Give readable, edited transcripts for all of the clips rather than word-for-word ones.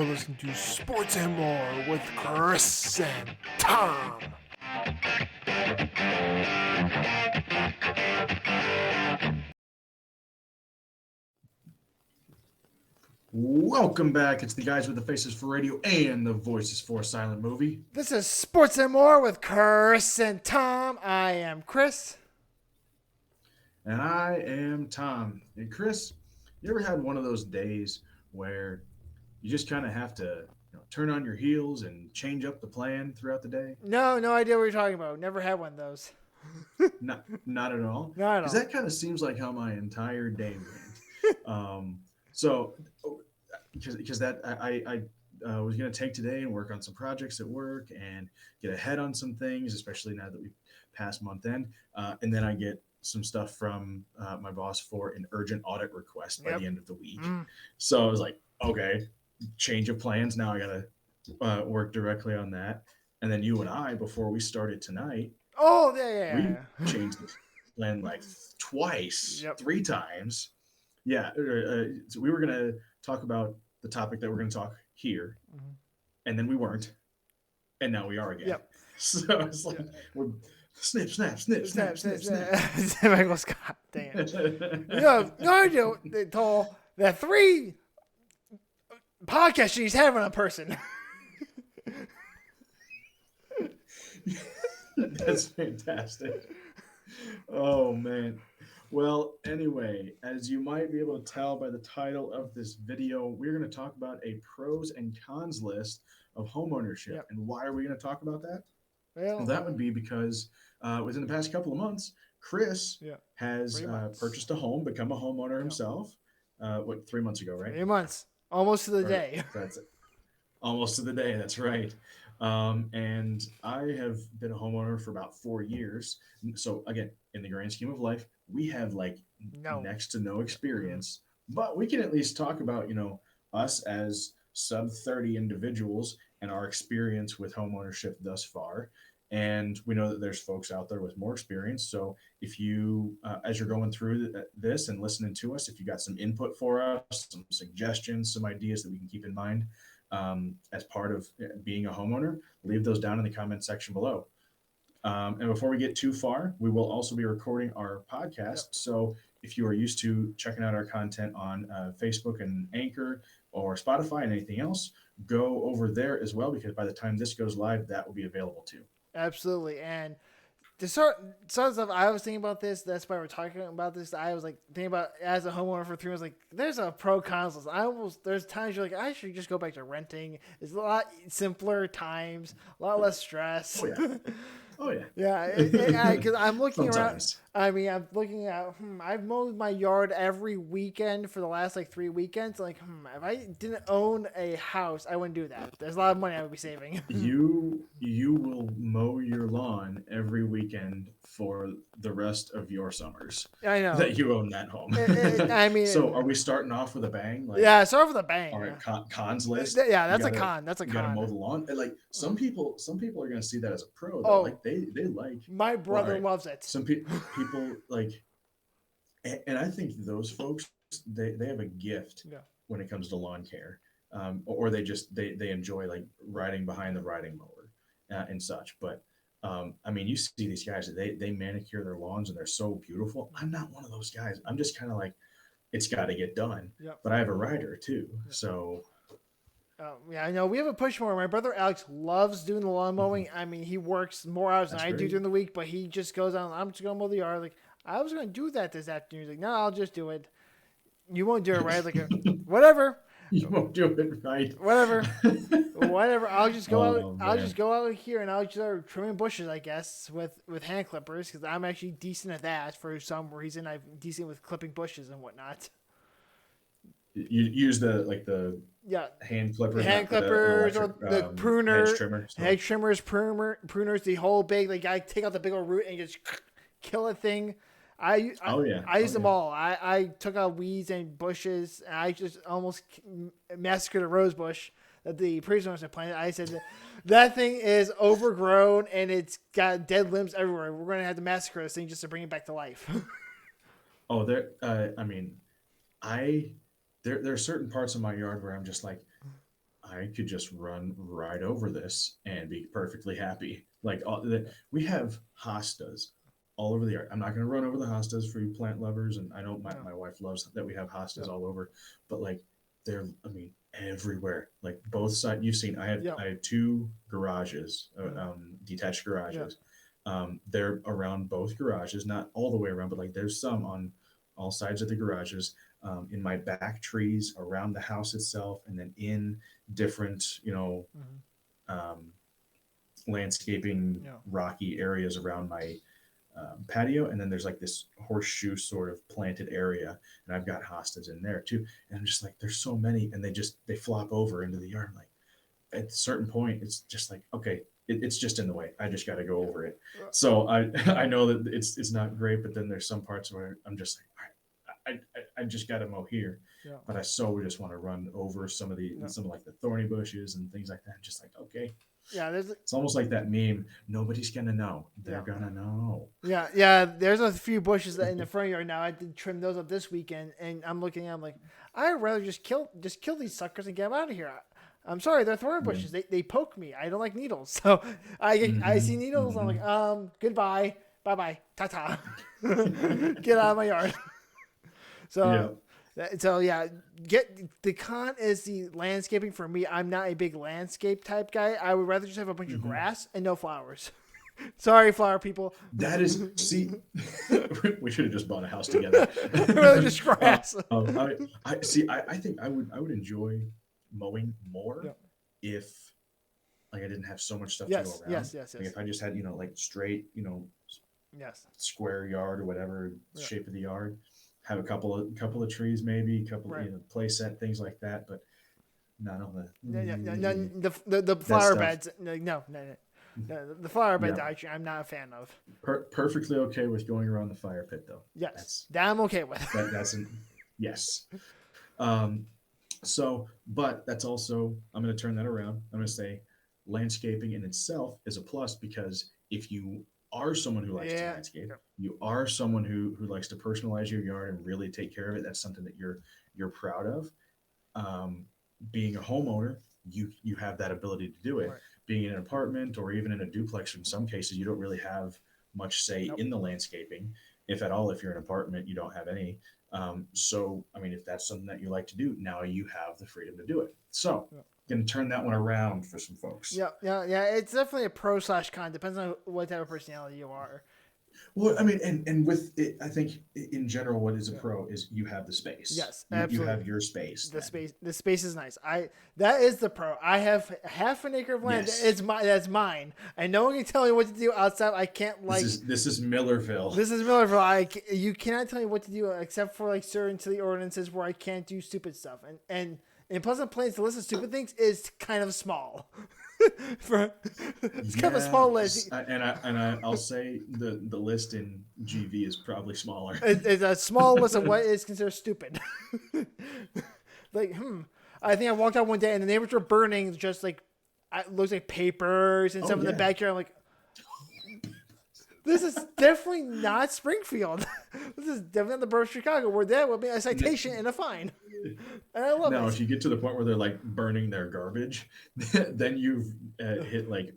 listening to Sports and More with Chris and Thom. Welcome back. It's the guys with the faces for radio and the voices for silent movie. This is Sports and More with Chris and Thom. I am Chris. And I am Thom. And Chris, you ever had one of those days where you just kind of have to turn on your heels and change up the plan throughout the day? No idea what you're talking about. Never had one of those. Not at all. Not at all. Because that kind of seems like how my entire day went. So, because that I was going to take today and work on some projects at work and get ahead on some things, especially now that we've passed month end. And then I get some stuff from my boss for an urgent audit request by the end of the week. So I was like, okay, change of plans. Now I got to work directly on that. And then you and I, before we started tonight, we changed the plan like twice, 3 times. Yeah. So we were going to talk about the topic that we're going to talk here. And then we weren't. And now we are again. Yep. So it's like, we're snip, snap, snip, snap, snip, snap. Michael Scott, dang it. No idea they told that 3 podcasts she's having a person. That's fantastic. Oh, man. Well, anyway, as you might be able to tell by the title of this video, we're going to talk about a pros and cons list of homeownership. Yep. And why are we going to talk about that? Well, that would be because within the past couple of months, Chris has purchased a home, become a homeowner himself. 3 months ago, right? 3 months. Almost to the day. That's it. Almost to the day. That's right. And I have been a homeowner for about 4 years. So again, in the grand scheme of life, we have next to no experience, but we can at least talk about, us as sub 30 individuals and our experience with homeownership thus far. And we know that there's folks out there with more experience. So if you, as you're going through this and listening to us, if you got some input for us, some suggestions, some ideas that we can keep in mind as part of being a homeowner, leave those down in the comment section below. And before we get too far, we will also be recording our podcast. So if you are used to checking out our content on Facebook and Anchor or Spotify and anything else, go over there as well, because by the time this goes live, that will be available too. Absolutely. And to start stuff, I was thinking about this. That's why we're talking about this. I was thinking about as a homeowner for 3 months, there's a pro cons list. There's times you're I should just go back to renting. It's a lot simpler times, a lot less stress. Oh, yeah. Oh, yeah. Yeah, because I'm looking Sometimes. around. I mean, I'm looking at, I've mowed my yard every weekend for the last 3 weekends. If I didn't own a house, I wouldn't do that. There's a lot of money I would be saving. You will mow your lawn every weekend for the rest of your summers. I know. That you own that home. I mean, so are we starting off with a bang? Start with a bang. All right, cons list. Yeah, that's a con. That's a you con. You gotta mow the lawn. Some people are gonna see that as a pro. Though. They like. My brother loves it. Some people and I think those folks they have a gift when it comes to lawn care, or they enjoy riding behind the riding mower and such. But I mean, you see these guys they manicure their lawns and they're so beautiful. I'm not one of those guys. I'm just kind of it's got to get done. Yep. But I have a rider too, so. I know we have a push mower. My brother Alex loves doing the lawn mowing. I mean, he works more hours than I do during the week, but he just goes on. I'm just gonna mow the yard. I was gonna do that this afternoon. He's no, I'll just do it. You won't do it right. Whatever. You won't do it right. Whatever. I'll just go out. I'll just go out here and I'll just start trimming bushes, I guess, with hand clippers, because I'm actually decent at that. For some reason, I'm decent with clipping bushes and whatnot. You use the hand clippers, or the pruner, hedge trimmers, pruners, the whole big. I take out the big old root and just kill a thing. I use them all. I took out weeds and bushes, and I just almost massacred a rose bush that the previous owners had planted. I said that thing is overgrown and it's got dead limbs everywhere. We're going to have to massacre this thing just to bring it back to life. There are certain parts of my yard where I'm just I could just run right over this and be perfectly happy. Like Yeah. we have hostas all over the yard. I'm not going to run over the hostas for you plant lovers, and I know No. my wife loves that we have hostas Yep. all over, but like they're, I mean, everywhere. Like both sides. You've seen. Yep. I had two garages, Mm. detached Yep. garages. They're around both garages, not all the way around, but like there's some on all sides of the garages. In my back trees around the house itself, and then in different, Mm-hmm. um, landscaping, Yeah. rocky areas around my patio. And then there's like this horseshoe sort of planted area, and I've got hostas in there too. And I'm just like, there's so many, and they flop over into the yard. I'm like, at a certain point, it's just like, okay, it's just in the way. I just got to go Yeah. over it. So I I know that it's not great, but then there's some parts where I'm just like, all right, I just got to mow here. Yeah. But I so just want to run over No. some of like the thorny bushes and things like that. Just like, okay, Yeah. There's. it's almost like that meme. Nobody's gonna know. They're Yeah. gonna know. Yeah, yeah. There's a few bushes that in the front yard now. I did trim those up this weekend, and I'm looking at. I'm like, I'd rather just kill these suckers and get them out of here. I'm sorry, they're thorn Yeah. bushes. They poke me. I don't like needles, so I Mm-hmm. see needles. I'm Mm-hmm. like, goodbye, bye bye, ta ta, get out of my yard. Yeah. So, so yeah, get the con is the landscaping for me. I'm not a big landscape type guy. I would rather just have a bunch of Mm-hmm. grass and no flowers. Sorry, flower people. That is, see, we should have just bought a house together. Really just grass. I see. I think I would enjoy mowing more Yeah. if like I didn't have so much stuff to go Yes, around. yes, yes, Like yes, if I just had like straight yes. square yard or whatever Yeah. shape of the yard, have a couple of trees maybe, a couple Right. play set things like that, but not all No, no, no, no, the that flower stuff. beds. No, no, no, no. The flower beds. Yeah, I'm not a fan of. perfectly okay with going around the fire pit though. Yes, That's that I'm okay with. that's an yes. Um, so, but that's also, I'm going to turn that around. I'm going to say landscaping in itself is a plus, because if you are someone who likes to Yeah. landscape, you are someone who likes to personalize your yard and really take care of it. That's something that you're proud of. Um, Being a homeowner, you have that ability to do it. Right. Being in an apartment or even in a duplex, in some cases, you don't really have much say Nope. in the landscaping, if at all. If you're in an apartment, you don't have any. So, I mean, if that's something that you like to do, now you have the freedom to do it. So, Yeah. going to turn that one around for some folks. Yeah, yeah, yeah. It's definitely a pro slash con. Depends on what type of personality you are. Well, I mean, and with it, I think in general, what is a Yeah. pro is you have the space. Yes, You absolutely. have your space. The space is nice. That is the pro. I have half an acre of land. Yes. That's mine. And no one can tell me what to do outside. I can't like This is Millerville. this is Millerville. You cannot tell me what to do except for like certain city ordinances where I can't do stupid stuff. And in Pleasant Plains, the list of stupid things is kind of small. It's kind of a small list. I'll say the list in GV is probably smaller. It's a small list of what is considered stupid. Like, I think I walked out one day and the neighbors were burning just like it looks like papers and stuff in the backyard. I'm like, this is definitely not Springfield. This is definitely not the borough of Chicago, where that would be a citation and a fine. And I love it. Now, if you get to the point where they're like burning their garbage, then you've hit like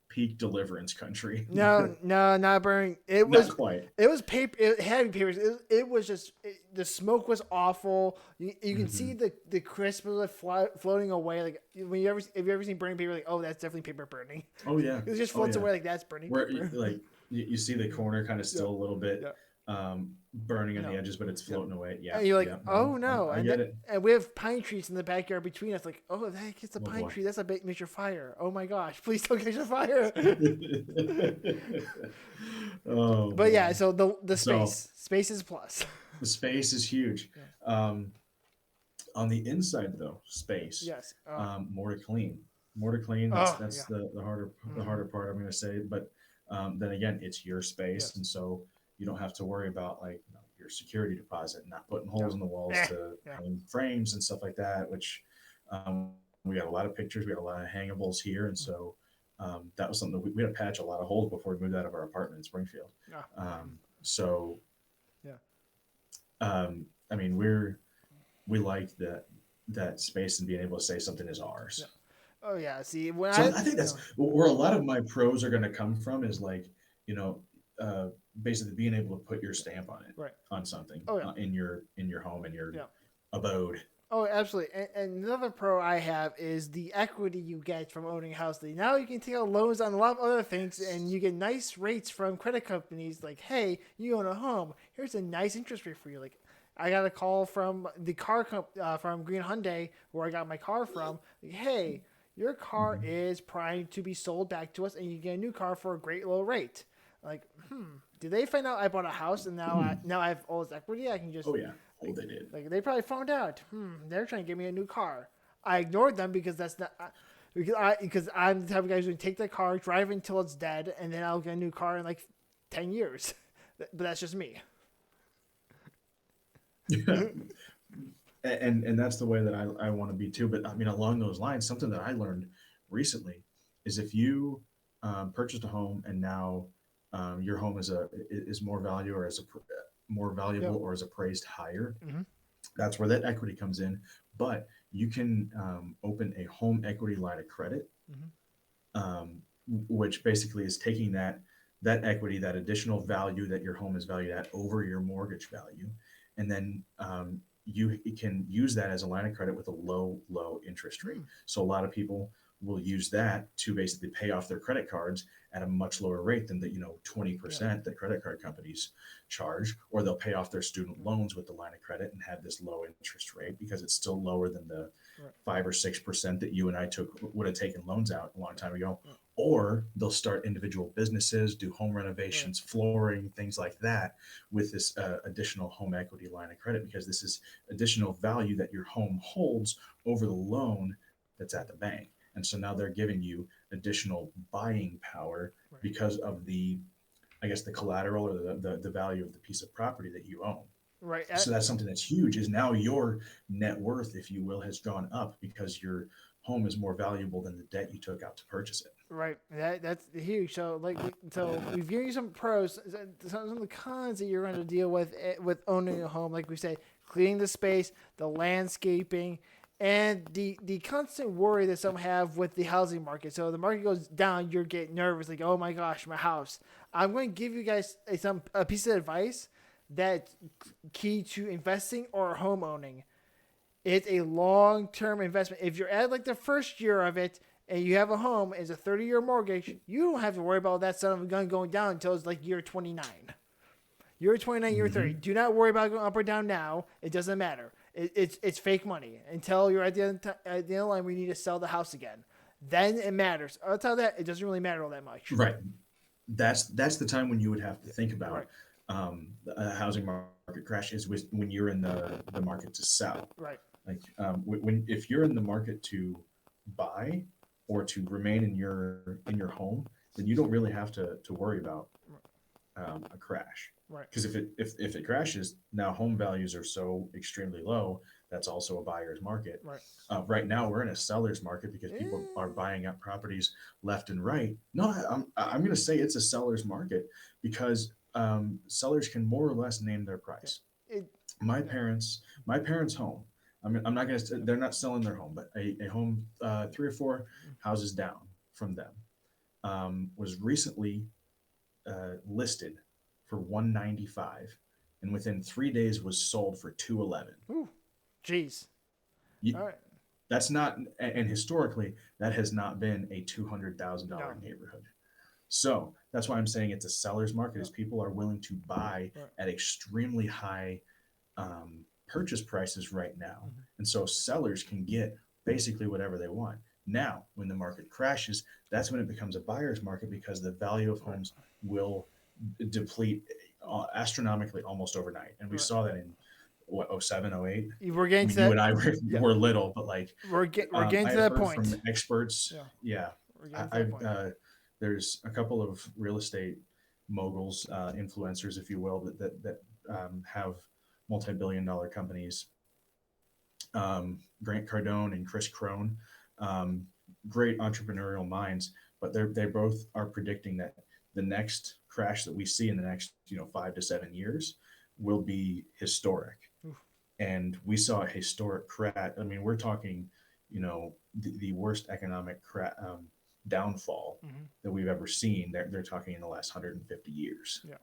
peak deliverance country. No, not burning. It Not was quite. It was paper. It had papers. It was just the smoke was awful. You can see the crisp of it floating away. Like when if you ever seen burning paper, like, oh, that's definitely paper burning. Oh yeah. It just floats away like that's burning Where paper. like you see the corner kind of still a little bit burning on No. the edges, but it's floating away. Yeah. And you're like, yeah, oh no! I get it. And we have pine trees in the backyard between us. Like, oh, that gets a pine boy. tree. That's a big major fire. Oh my gosh! Please don't catch a fire. Oh. But yeah, so the So- space is a plus. The space is huge. On the inside though, space. Yes. More to clean. More to clean. That's the harder part, I'm going to say. But then again, it's your space, Yes. and so you don't have to worry about like your security deposit, not putting holes in the walls to hang frames and stuff like that. Which we got a lot of pictures, we got a lot of hangables here, and so that was something that we had to patch a lot of holes before we moved out of our apartment in Springfield. So Yeah. I mean, we like that that space and being able to say something is ours. Yeah. Oh yeah. See, when So I I think that's where a lot of my pros are going to come from is like, you know, uh, basically being able to put your stamp on it, right. on something Oh yeah. in your home, in your Yeah. abode. Oh, absolutely. And another pro I have is the equity you get from owning a house. Now you can take out loans on a lot of other things, and you get nice rates from credit companies. Like, hey, you own a home. Here's a nice interest rate for you. Like, I got a call from the from Green Hyundai, where I got my car from. Like, hey, your car Mm-hmm. is primed to be sold back to us, and you get a new car for a great low rate. Like, did they find out I bought a house and now I have all this equity? I can just Oh yeah. Oh, like, they did. like they probably found out. They're trying to get me a new car. I ignored them because that's not because I'm the type of guy who's going to take the car, drive it until it's dead, and then I'll get a new car in like 10 years. But that's just me. And that's the way that I want to be too. But I mean, along those lines, something that I learned recently is if you purchased a home and now your home is more value or more valuable Yep. or is appraised higher, Mm-hmm. that's where that equity comes in. But you can open a home equity line of credit, Mm-hmm. um, which basically is taking that equity, that additional value that your home is valued at over your mortgage value, and then you can use that as a line of credit with a low interest rate. So a lot of people will use that to basically pay off their credit cards at a much lower rate than the 20% that credit card companies charge, or they'll pay off their student loans with the line of credit and have this low interest rate because it's still lower than the Right. 5 or 6% that you and I would have taken loans out a long time ago. Right. Or they'll start individual businesses, do home Right. renovations, flooring, things like that, with this additional home equity line of credit, because this is additional value that your home holds over the loan that's at the bank. And so now they're giving you additional buying power Right. because of I guess, the collateral or the value of the piece of property that you own. Right. So that's something that's huge, is now your net worth, if you will, has gone up because your home is more valuable than the debt you took out to purchase it. Right. That's huge. So so we've given you some pros, some of the cons that you're going to deal with owning a home. Like we say, cleaning the space, the landscaping, and the constant worry that some have with the housing market. So the market goes down, you're getting nervous, like, oh my gosh, my house. I'm going to give you guys a piece of advice that's key to investing or home owning. It's a long term investment. If you're at like the first year of it and you have a home, it's a 30-year mortgage, you don't have to worry about that son of a gun going down until it's like year 29. Year 29, year 30. Mm-hmm. Do not worry about going up or down now. It doesn't matter. It's fake money until you're at at the end of the line where you need to sell the house again. Then it matters. Outside of that, it doesn't really matter all that much. Right. That's the time when you would have to think Right. about a housing market crash, is when you're in the market to sell. Right. Like when if you're in the market to buy or to remain in your home, then you don't really have to worry about a crash. Right. Because if it crashes, now home values are so extremely low. That's also a buyer's market. Right. Right now, we're in a seller's market because people are Eh, buying up properties left and right. No, I'm going to say it's a seller's market because sellers can more or less name their price. it, My yeah. parents, my parents' home. I mean, I'm not going to. They're not selling their home, but a home 3 or 4 houses down from them was recently listed for 195, and within 3 days was sold for 211. Ooh, jeez. You, All right. that's not, and historically that has not been a $200,000 No. neighborhood. So that's why I'm saying it's a seller's market, No. is people are willing to buy Right. at extremely high purchase prices right now, Mm-hmm. and so sellers can get basically whatever they want. Now when the market crashes, that's when it becomes a buyer's market, because the value of Right. homes will deplete astronomically almost overnight, and we Right. saw that in what, oh 07, oh 08. We're I getting to mean, you that. and I Yeah. were little, but like We're getting I to have that heard from point. experts. Yeah. Yeah, We're getting to that point. there's a couple of real estate moguls, influencers, if you will, that have multi-billion-dollar companies. Grant Cardone and Chris Crone, um, great entrepreneurial minds, but they both are predicting that the next crash that we see in the next 5 to 7 years will be historic. Oof. and we saw a historic crash. I mean, we're talking, the worst economic downfall Mm-hmm. that we've ever seen. They're talking in the last 150 years, Yeah.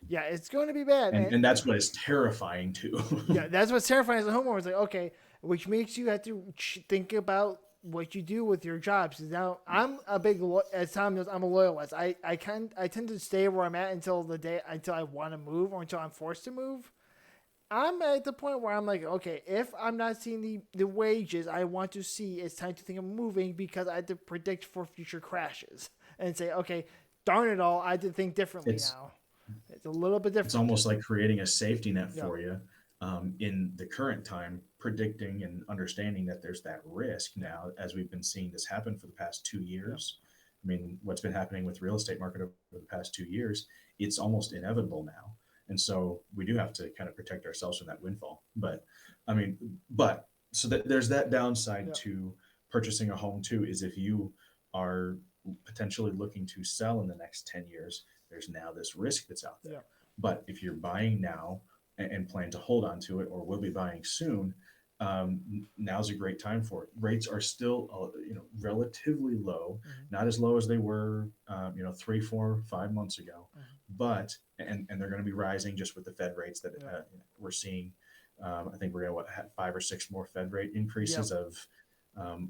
Yeah, it's going to be bad. and that's what is terrifying too. Yeah, that's what's terrifying as a homeowner. It's like, okay, which makes you have to think about what you do with your jobs. Now, I'm a big, as Thom knows, I'm a loyalist. I tend to stay where I'm at until I want to move or until I'm forced to move. I'm at the point where I'm like, okay, if I'm not seeing the wages I want to see, it's time to think of moving because I have to predict for future crashes and say, okay, darn it all, I have to think differently it's now. It's a little bit it's different. almost like creating a safety net Yeah, for you, in the current time, predicting and understanding that there's that risk now, as we've been seeing this happen for the past two yeah, years. I mean, what's been happening with real estate market over the past 2 years, it's almost inevitable now. And so we do have to kind of protect ourselves from that windfall. But I mean, but so that there's that downside yeah, to purchasing a home too, is if you are potentially looking to sell in the next 10 years, there's now this risk that's out yeah, there. But if you're buying now and plan to hold on to it, or will be buying soon, now's a great time for it. Rates are still, relatively low, mm-hmm, not as low as they were, 3, 4, 5 months ago, mm-hmm, but and they're going to be rising just with the Fed rates that yeah, we're seeing. I think we're going to have 5 or 6 more Fed rate yep, increases of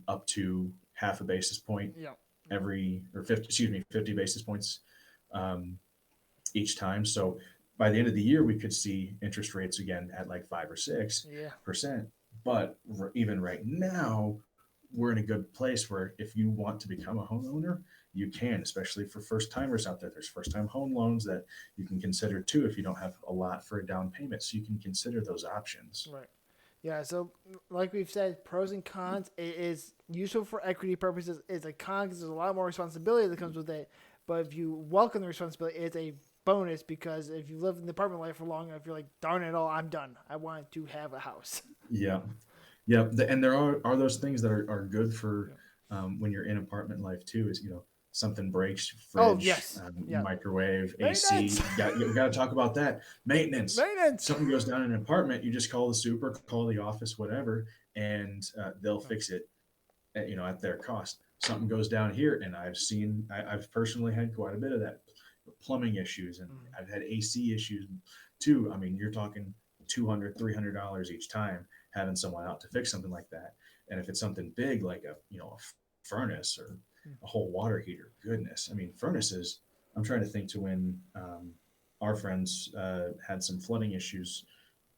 up to half a basis point yep, every, or 50, excuse me, 50 basis points, um, each time. So by the end of the year, we could see interest rates again at like 5 or 6 yeah, percent. But even right now, we're in a good place where if you want to become a homeowner, you can, especially for first timers out there. There's first time home loans that you can consider too if you don't have a lot for a down payment. So you can consider those options. right. Yeah, so like we've said, pros and cons. It is useful for equity purposes. It's a con because there's a lot more responsibility that comes with it. But if you welcome the responsibility, it's a bonus because if you live in the apartment life for long enough, you're like, darn it all, I'm done. I want to have a house. Yeah. Yeah. And there are those things that are good for, Yeah. when you're in apartment life too, is, something breaks, Oh fridge, yes, yeah. microwave, Maintenance, AC. You got to talk about that. Maintenance. maintenance. Something goes down in an apartment, you just call the super, call the office, whatever, and they'll fix it, at their cost. Something goes down here, and I've personally had quite a bit of that, plumbing issues, and Mm-hmm. I've had AC issues too. I mean, you're talking $200, $300 each time having someone out to fix something like that. And if it's something big like a furnace or a whole water heater, goodness, I mean, furnaces. I'm trying to think to when, our friends had some flooding issues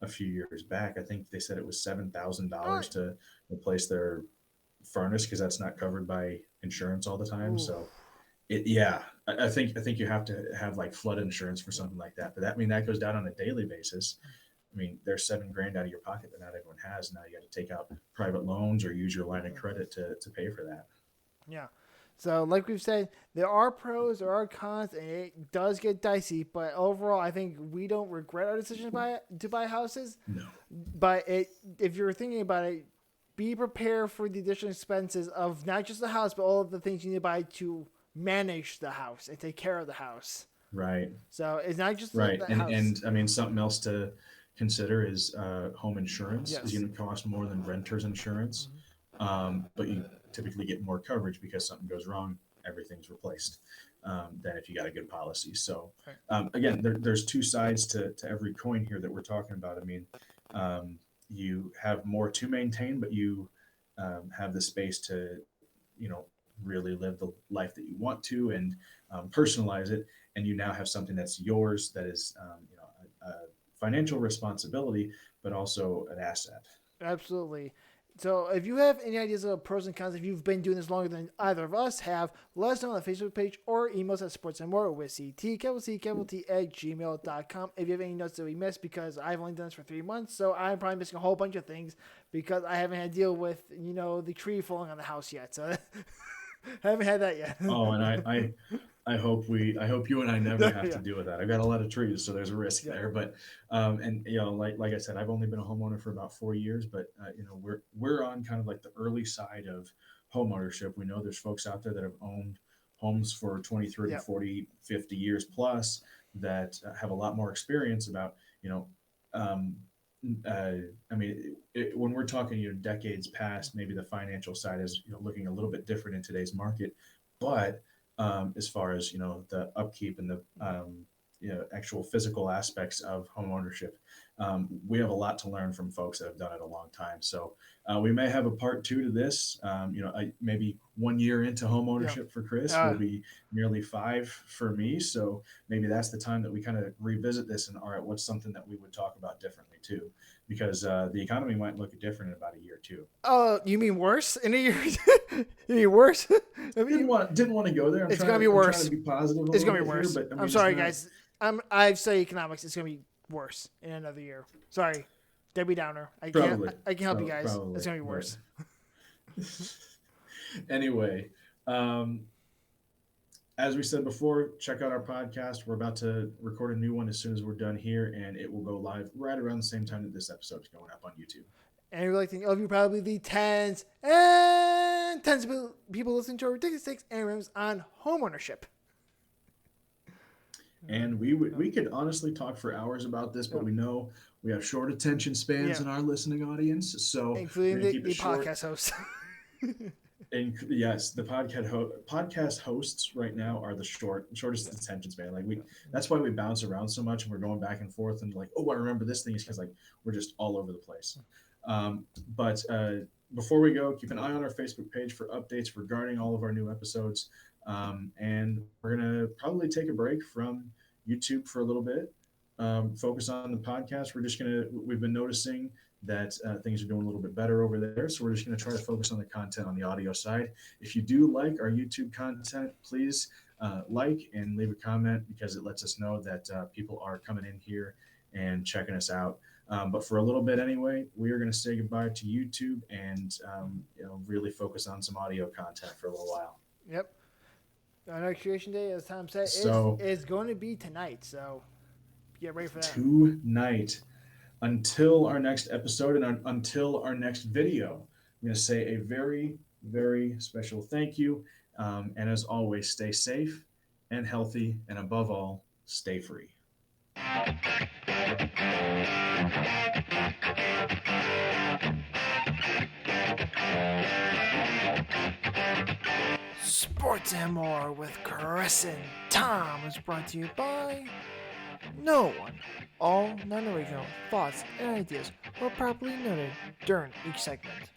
a few years back. I think they said it was Oh, $7,000 to replace their furnace because that's not covered by insurance all the time. ooh, So yeah, I think you have to have like flood insurance for yeah, something like that. But that, I mean, that goes down on a daily basis. I mean, there's 7 grand out of your pocket that not everyone has. Now you got to take out private loans or use your line of yeah. credit to pay for that. Yeah. So, like we've said, there are pros, there are cons, and it does get dicey. But overall, I think we don't regret our decision to buy houses. No. But if you're thinking about it, be prepared for the additional expenses of not just the house, but all of the things you need to buy to manage the house and take care of the house. Right. So it's not just Right. the And house. and I mean, something else to consider is, home insurance is Yes. going to cost more than renter's insurance, Mm-hmm. but you typically get more coverage because something goes wrong, everything's replaced, than if you got a good policy. So, Right. again, there's two sides to every coin here that we're talking about. I mean, you have more to maintain, but you, have the space to, you know, really live the life that you want to, and, personalize it. And you now have something that's yours that is, a financial responsibility, but also an asset. Absolutely. So if you have any ideas of pros and cons, if you've been doing this longer than either of us have, let us know on the Facebook page or email us at sportsandmore with CT at gmail.com. If you have any notes that we missed, because I've only done this for 3 months, so I'm probably missing a whole bunch of things because I haven't had to deal with, the tree falling on the house yet. So I haven't had that yet. Oh, and I hope you and I never have to Yeah. deal with that. I've got a lot of trees, so there's a risk Yeah. there. But, and like I said, I've only been a homeowner for about 4 years, but, we're on kind of like the early side of home ownership. We know there's folks out there that have owned homes for 20, 30, Yeah. 40, 50 years plus that, have a lot more experience about, you know, um, I mean, when we're talking, decades past, maybe the financial side is, looking a little bit different in today's market. But as far as, the upkeep and the, actual physical aspects of home ownership, we have a lot to learn from folks that have done it a long time. So we may have a part two to this. Maybe 1 year into home ownership for Chris will be nearly 5 for me. So maybe that's the time that we kind of revisit this and, all right, what's something that we would talk about differently too? Because the economy might look different in about a year or two. Oh, you mean worse in a year? You mean worse? I mean, didn't want to go there. It's gonna be worse. I'm trying to be positive. It's gonna be worse. Here, but I'm sorry, guys. I've studied economics. It's gonna be worse in another year. Sorry, Debbie Downer. I can't help you guys. Probably. It's gonna be worse. Anyway, as we said before, check out our podcast. We're about to record a new one as soon as we're done here, and it will go live right around the same time that this episode is going up on YouTube. And we'd like to thank all of you, probably the tens and tens of people listening to our ridiculous takes and rims on homeownership. And we could honestly talk for hours about this, but we know we have short attention spans in our listening audience, so including the podcast hosts. And yes, the podcast hosts right now are the shortest attention span. Like that's why we bounce around so much, and we're going back and forth, and like, oh, I remember this thing, is because like we're just all over the place. But before we go, keep an eye on our Facebook page for updates regarding all of our new episodes. And we're gonna probably take a break from YouTube for a little bit. Focus on the podcast. We've been noticing that things are doing a little bit better over there. So we're just going to try to focus on the content on the audio side. If you do like our YouTube content, please like and leave a comment, because it lets us know that people are coming in here and checking us out. But for a little bit anyway, we are going to say goodbye to YouTube and really focus on some audio content for a little while. Yep. Our creation day, as Thom said, is going to be tonight. So get ready for that. Tonight. Until our next episode and until our next video, I'm going to say a very, very special thank you. And as always, stay safe and healthy, and above all, stay free. Sports and More with Chris and Thom is brought to you by no one. All non-original thoughts and ideas were properly noted during each segment.